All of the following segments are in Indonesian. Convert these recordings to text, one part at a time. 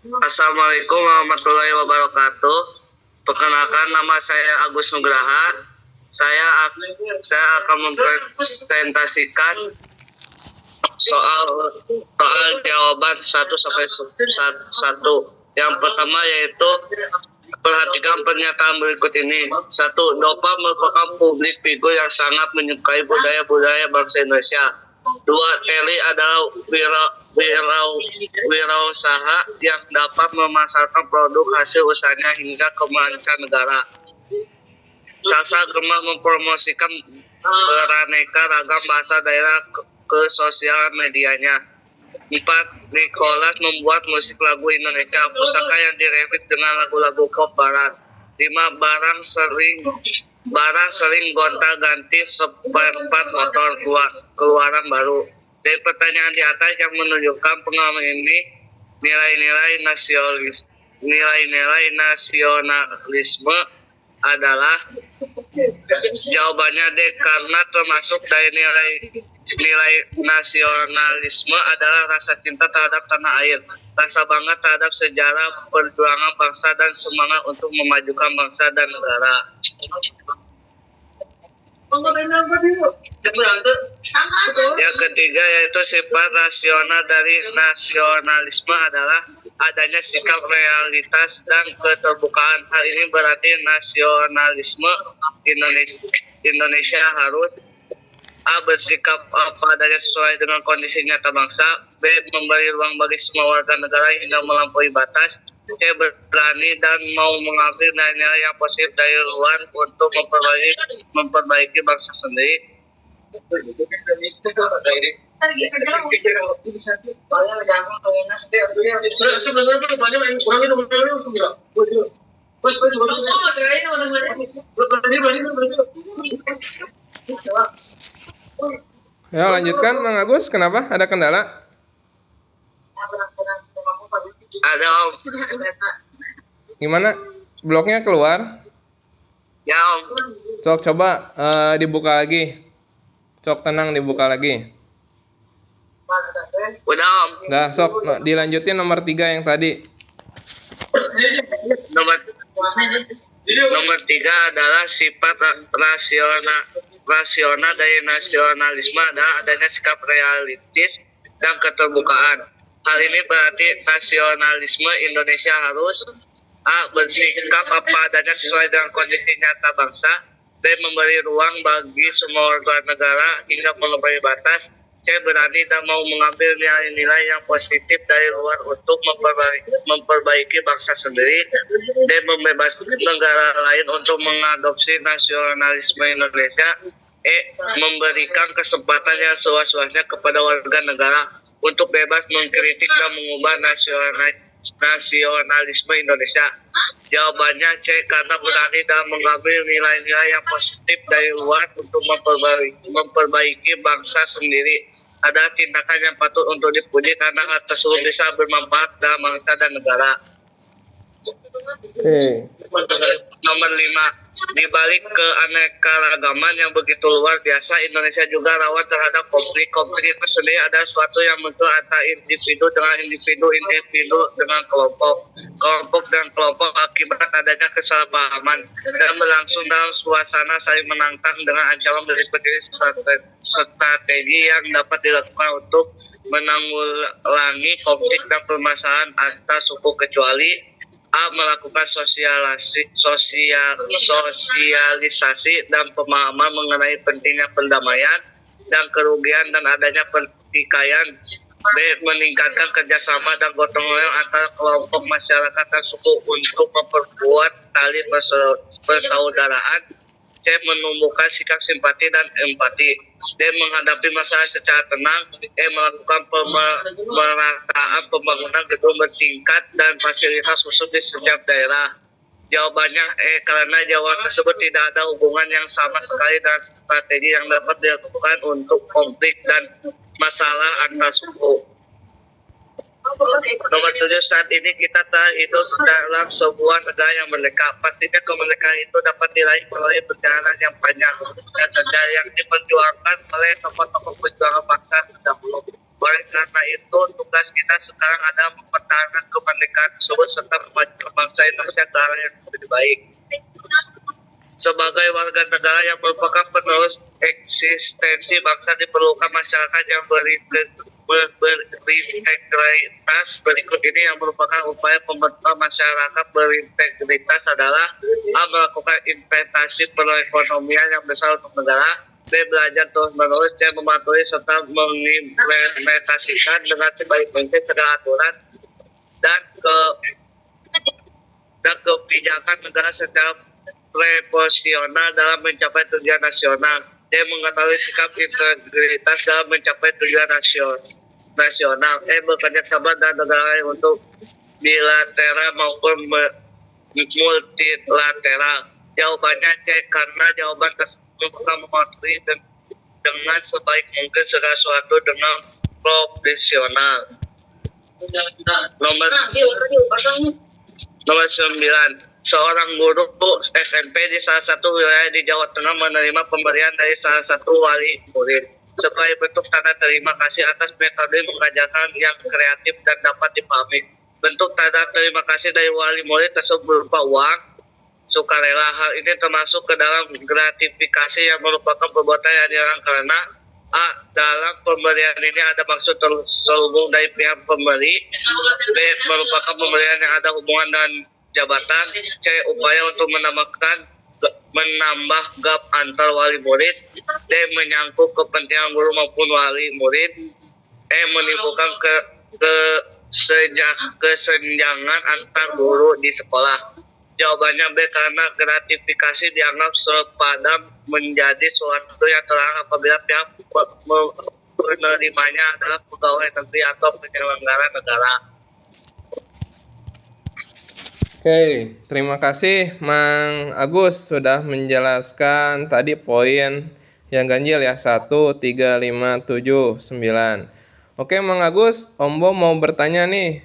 Assalamualaikum warahmatullahi wabarakatuh. Perkenalkan, nama saya Agus Nugraha. Saya akan mempresentasikan soal jawaban 1 sampai 1. Yang pertama yaitu perhatikan pernyataan berikut ini. 1. Dova merupakan publik figur yang sangat menyukai budaya-budaya bangsa Indonesia. 2. Terry adalah wirausaha yang dapat memasarkan produk hasil usahanya hingga ke mancanegara. Sasa gemar mempromosikan beraneka ragam bahasa daerah ke sosial medianya. 4. Nicholas membuat musik lagu Indonesia, pusaka yang diremix dengan lagu-lagu pop barat. 5. Barang sering gonta-ganti spare motor keluaran baru. Dari pertanyaan di atas yang menunjukkan pengalaman ini, nilai-nilai nasionalisme adalah jawabannya D, karena termasuk dari nilai nasionalisme adalah rasa cinta terhadap tanah air, rasa bangga terhadap sejarah perjuangan bangsa dan semangat untuk memajukan bangsa dan negara. Yang ketiga yaitu sifat rasional dari nasionalisme adalah adanya sikap realitas dan keterbukaan. Hal ini berarti nasionalisme Indonesia harus A. bersikap apa adanya sesuai dengan kondisi nyata bangsa. B. memberi ruang bagi semua warga negara hingga melampaui batas. C. berani dan mau mengambil nilai-nilai yang positif dari luar untuk memperbaiki bangsa sendiri. Ya, lanjutkan Mang Agus, kenapa? Ada kendala? Ada Om. Gimana? Bloknya keluar? Ya Om. Cok, coba dibuka lagi. Cok, tenang, dibuka lagi. Udah Om. Dah, sok, dilanjutin nomor 3 yang tadi. Nomor 3 adalah sifat rasional dari nasionalisme adalah adanya sikap realistis dan keterbukaan. Hal ini berarti nasionalisme Indonesia harus A. bersikap apa adanya sesuai dengan kondisi nyata bangsa. B. memberi ruang bagi semua warga negara hingga melampaui batas. C. berani dan mau mengambil nilai-nilai yang positif dari luar untuk memperbaiki bangsa sendiri. D. membebaskan negara lain untuk mengadopsi nasionalisme Indonesia. E. memberikan kesempatan yang seluas-luasnya kepada warga negara untuk bebas mengkritik dan mengubah nasionalisme Indonesia. Jawabannya C, karena berani dan mengambil nilai-nilai yang positif dari luar untuk memperbaiki bangsa sendiri. Ada tindakan yang patut untuk dipuji karena hal tersebut bisa bermanfaat dalam bangsa dan negara. Nomor 5. Di balik keanekaragaman yang begitu luar biasa, Indonesia juga rawan terhadap konflik. Konflik itu sendiri adalah suatu yang muncul antara individu dengan kelompok dan kelompok akibat adanya kesalahpahaman dan berlangsung dalam suasana saling menantang dengan ancaman berikut strategi yang dapat dilakukan untuk menanggulangi konflik dan permasalahan antar suku, kecuali A. melakukan sosialisasi dan pemahaman mengenai pentingnya perdamaian dan kerugian dan adanya pertikaian. B. meningkatkan kerjasama dan gotong royong antara kelompok masyarakat dan suku untuk memperkuat tali persaudaraan. C. menumbuhkan sikap simpati dan empati. D. menghadapi masalah secara tenang. E. melakukan pemerataan pembangunan gedung bertingkat dan fasilitas khusus di setiap daerah. Jawabannya E, karena jawaban tersebut tidak ada hubungan yang sama sekali dengan strategi yang dapat dilakukan untuk konflik dan masalah antar suku. Nomor 7, saat ini kita telah hidup dalam sebuah negara yang merdeka. Pastinya kemerdekaan itu dapat diraih melalui perjalanan yang panjang dan sejarah yang diperjuangkan oleh tokoh-tokoh perjuangan bangsa terdahulu. Oleh karena itu, tugas kita sekarang adalah mempertahankan kemerdekaan kemerdekaan tersebut serta kemajuan bangsa Indonesia ke arah yang lebih baik. Sebagai warga negara yang merupakan penerus eksistensi bangsa, diperlukan masyarakat yang berintegritas. Berikut ini yang merupakan upaya pembentukan masyarakat berintegritas adalah: A. Melakukan investasi perekonomian yang besar untuk negara. B. Belajar terus-menerus. C. Mematuhi serta mengimplementasikan dengan sebaik mungkin segala aturan dan kebijakan negara secara proporsional dalam mencapai tujuan nasional. D. Mengetahui sikap integritas dalam mencapai tujuan nasional. E. Bekerja sama dengan negara lain untuk bilateral maupun multilateral. Jawabannya C. Karena jawaban tersebut mematuhi dengan sebaik mungkin segala sesuatu dengan profesional. Nomor 9. Seorang guru SMP di salah satu wilayah di Jawa Tengah menerima pemberian dari salah satu wali murid sebagai bentuk tanda terima kasih atas metode mengajarkan yang kreatif dan dapat dipahami. Bentuk tanda terima kasih dari wali murid tersebut berupa uang sukarela. Hal ini termasuk ke dalam gratifikasi yang merupakan perbuatan yang dilarang karena: A. Dalam pemberian ini ada maksud terselubung dari pihak pemberi. B. Merupakan pemberian yang ada hubungan dengan jabatan. C. Upaya untuk menambah gap antar wali murid. D. Menyangkut kepentingan guru maupun wali murid. E. Menimbulkan kesenjangan antar guru di sekolah. Jawabannya B. Karena gratifikasi dianggap sepadan menjadi suatu yang terlarang apabila pihak penerimanya adalah pegawai negeri atau penyelenggara negara. Oke, terima kasih Mang Agus sudah menjelaskan tadi poin yang ganjil ya, 1, 3, 5, 7, 9. Oke Mang Agus, Om Bom mau bertanya nih,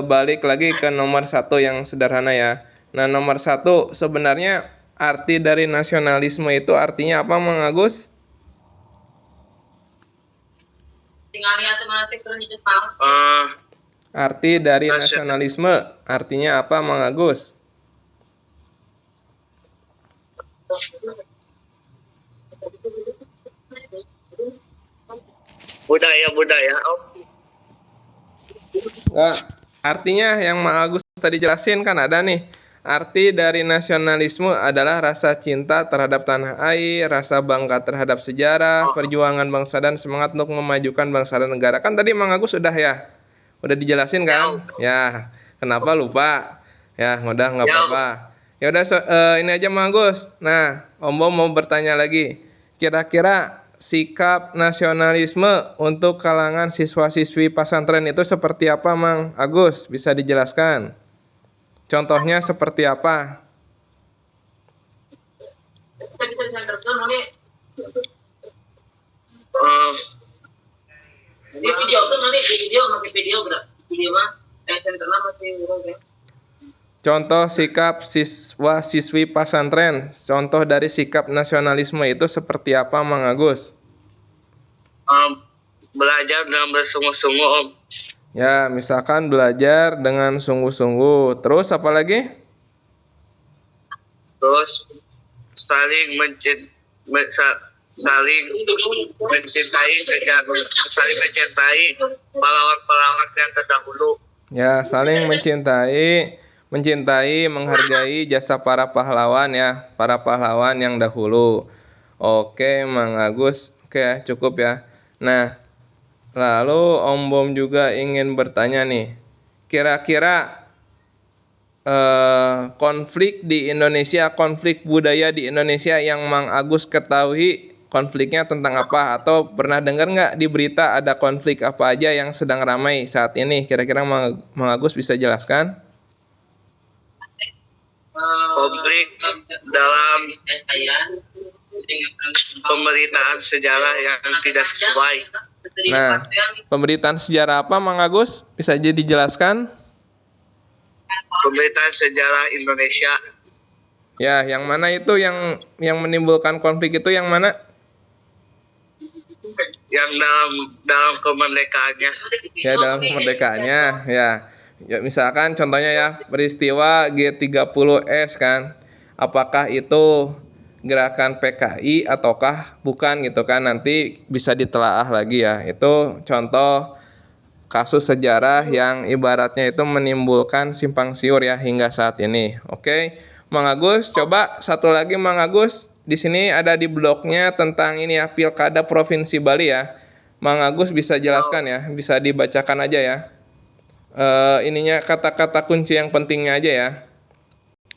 balik lagi ke nomor 1 yang sederhana ya. Nah nomor 1, sebenarnya arti dari nasionalisme itu artinya apa Mang Agus? Arti dari nasionalisme artinya apa Mang Agus? Budaya. Nah, artinya yang Mang Agus tadi jelasin kan ada nih. Arti dari nasionalisme adalah rasa cinta terhadap tanah air, rasa bangga terhadap sejarah, perjuangan bangsa dan semangat untuk memajukan bangsa dan negara. Kan tadi Mang Agus sudah ya? Udah dijelasin kan? Ya, kenapa lupa? Ya, udah nggak apa-apa. Ya udah ini aja Mang Agus. Nah, Om Bom mau bertanya lagi. Kira-kira sikap nasionalisme untuk kalangan siswa-siswi pesantren itu seperti apa Mang Agus? Bisa dijelaskan? Contohnya seperti apa? Di video tuh nanti di video mah senternya masih urung ya. Contoh sikap siswa-siswi pesantren, contoh dari sikap nasionalisme itu seperti apa Mang Agus? Belajar dengan bersungguh-sungguh Om. Ya, misalkan belajar dengan sungguh-sungguh. Terus apa lagi? Terus saling mencintai pahlawan-pahlawan yang terdahulu. Ya, saling mencintai, menghargai jasa para pahlawan ya, para pahlawan yang dahulu. Oke, Mang Agus. Oke, cukup ya. Nah, lalu Om Bom juga ingin bertanya nih. Kira-kira konflik di Indonesia, konflik budaya di Indonesia yang Mang Agus ketahui konfliknya tentang apa? Atau pernah dengar nggak di berita ada konflik apa aja yang sedang ramai saat ini? Kira-kira Mang Agus bisa jelaskan? Konflik dalam pemberitaan sejarah yang tidak sesuai. Nah, pemberitaan sejarah apa Mang Agus? Bisa jadi dijelaskan? Pemberitaan sejarah Indonesia. Ya, yang mana itu yang menimbulkan konflik itu yang mana? Yang dalam kemerdekaannya. Ya, dalam kemerdekaannya. Ya, Ya, misalkan contohnya ya, peristiwa G30S kan. Apakah itu gerakan PKI ataukah bukan gitu kan. Nanti bisa ditelaah lagi ya. Itu contoh kasus sejarah yang ibaratnya itu menimbulkan simpang siur ya hingga saat ini. Oke, Mang Agus, coba satu lagi Mang Agus. Di sini ada di blognya tentang ini ya, Pilkada Provinsi Bali ya. Mang Agus bisa jelaskan ya, bisa dibacakan aja ya. Ininya kata-kata kunci yang pentingnya aja ya.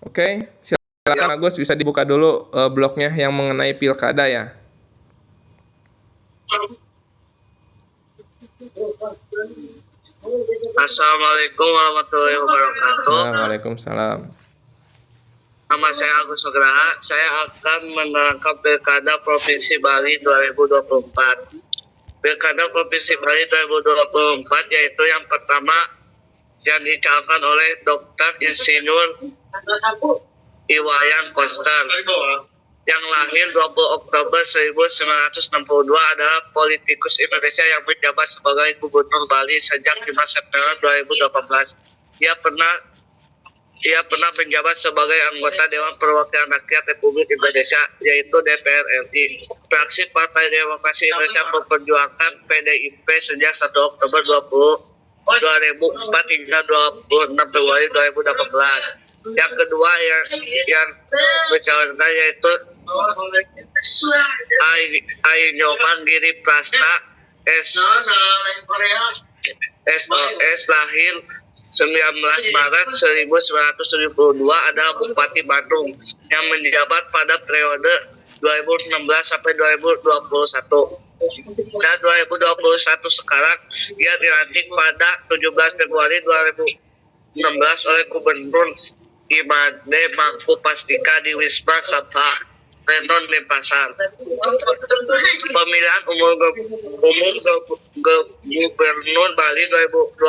Oke, silakan Agus, bisa dibuka dulu blognya yang mengenai pilkada ya. Assalamualaikum warahmatullahi wabarakatuh. Waalaikumsalam. Nama saya Agus Nugraha. Saya akan menerangkan Pilkada Provinsi Bali 2024. Pilkada Provinsi Bali 2024 yaitu yang pertama yang dicalonkan oleh Dr. Insinyur Iwayan Koster yang lahir 20 Oktober 1962 adalah politikus Indonesia yang menjabat sebagai Gubernur Bali sejak 5 September 2018. Ia pernah menjabat sebagai anggota Dewan Perwakilan Rakyat Republik Indonesia, yaitu DPR RI. Fraksi Partai Demokrasi Indonesia memperjuangkan PDIP sejak 1 Oktober 2004 hingga 26 Februari 2018. Yang kedua yang mencalonkan yaitu Ainyoman Giri Prasta SOS, lahir 19 Maret 1972, adalah Bupati Bandung yang menjabat pada periode 2016 sampai 2021. Dan 2021 sekarang ia dilantik pada 17 Februari 2016 oleh Gubernur Imade Mangku Pastika di Wisma Sabha Renon Denpasar. Pemilihan umum Gubernur Bali 2024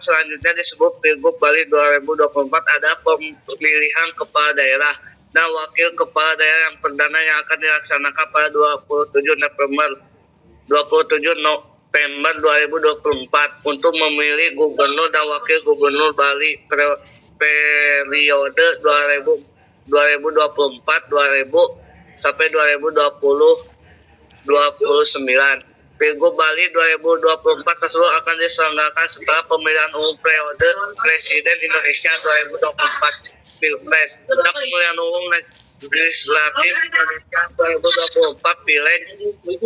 selanjutnya disebut Pilgub Bali 2024 ada pemilihan kepala daerah dan wakil kepala daerah yang perdana yang akan dilaksanakan pada 27 November 2024 untuk memilih gubernur dan wakil gubernur Bali periode 2024 sampai 2029. Pilgub Bali 2024 tersebut akan diselenggarakan setelah pemilihan umum periode Presiden Indonesia 2024 Pilpres dan pemilihan umum legislatif Indonesia 2024 Pileg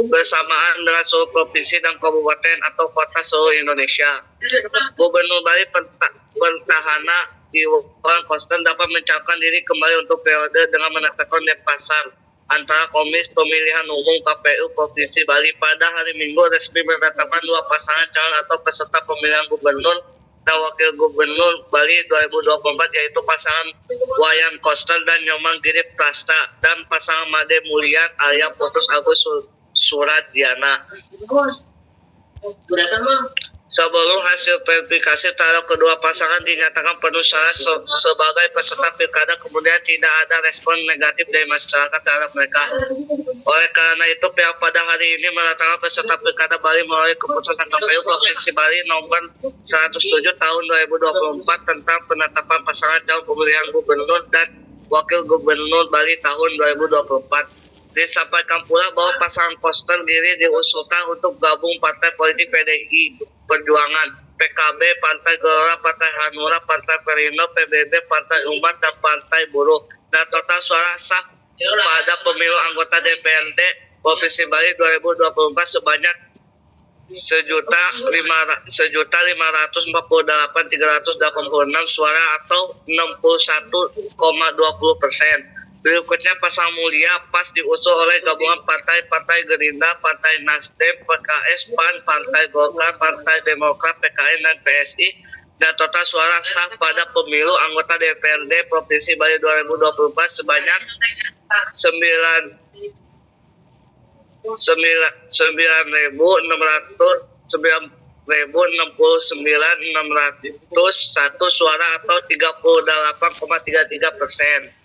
bersamaan dengan seluruh provinsi dan kabupaten atau kota seluruh Indonesia. Gubernur Bali petahana Iwan Koster dapat mencalonkan diri kembali untuk periode dengan menetapkan Denpasar antara Komisi Pemilihan Umum KPU Provinsi Bali pada hari Minggu resmi menetapkan dua pasangan calon atau peserta pemilihan gubernur dan wakil gubernur Bali 2024 yaitu pasangan Wayan Koster dan Nyoman Giri Prasta dan pasangan Made Mulian alias Putus Agus Suradiana. Sebelum hasil verifikasi terhadap kedua pasangan dinyatakan penuh syarat sebagai peserta pilkada, kemudian tidak ada respon negatif dari masyarakat terhadap mereka. Oleh karena itu, pihak pada hari ini menetapkan peserta pilkada Bali melalui keputusan KPU Provinsi Bali nomor 107 tahun 2024 tentang penetapan pasangan calon pemilihan gubernur dan wakil gubernur Bali tahun 2024. Disampaikan pula bahwa pasangan Koster Giri diusulkan untuk gabung partai politik PDI Perjuangan, PKB, Partai Gelora, Partai Hanura, Partai Perindo, PBB, Partai Umat, dan Partai Buruh. Dan total suara sah pada pemilu anggota DPRD Provinsi Bali 2024 sebanyak 1.548.386 suara atau 61,20%. Berikutnya pasangan Mulia Pas diusul oleh gabungan partai-partai Gerindra, Partai Nasdem, PKS, PAN, Partai Golkar, Partai Demokrat, PKN, dan PSI. Dan total suara sah pada pemilu anggota DPRD Provinsi Bali 2024 sebanyak 9.669.601 suara atau 38,33%.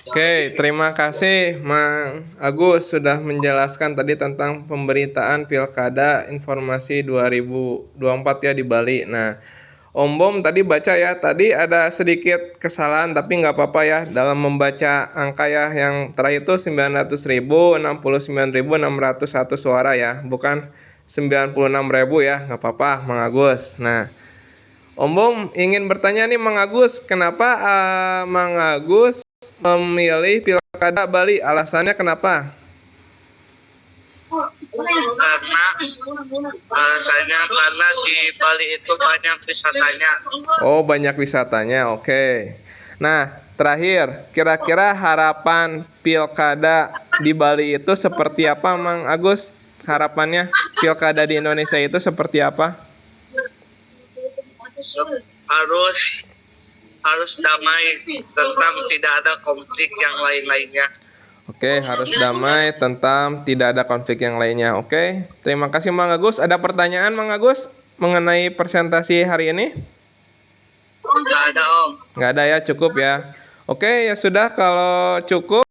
Oke, terima kasih Mang Agus sudah menjelaskan tadi tentang pemberitaan Pilkada Informasi 2024 ya di Bali. Nah, Om Bom tadi baca ya, tadi ada sedikit kesalahan tapi nggak apa-apa ya dalam membaca angka ya. Yang terakhir itu 900.000, 69.601 suara ya, bukan 96.000 ya, nggak apa-apa Mang Agus. Nah, Om Bom ingin bertanya nih Mang Agus, kenapa Mang Agus memilih Pilkada Bali? Alasannya kenapa? Karena alasannya karena di Bali itu banyak wisatanya. Oh, banyak wisatanya. Oke. Nah, terakhir, kira-kira harapan Pilkada di Bali itu seperti apa, Mang Agus? Harapannya Pilkada di Indonesia itu seperti apa? Harus damai, tentang tidak ada konflik yang lain-lainnya. Oke, harus damai, tentang tidak ada konflik yang lainnya. Oke, terima kasih Mang Agus. Ada pertanyaan Mang Agus mengenai presentasi hari ini? Nggak ada, Om. Nggak ada ya, cukup ya. Oke, ya sudah kalau cukup.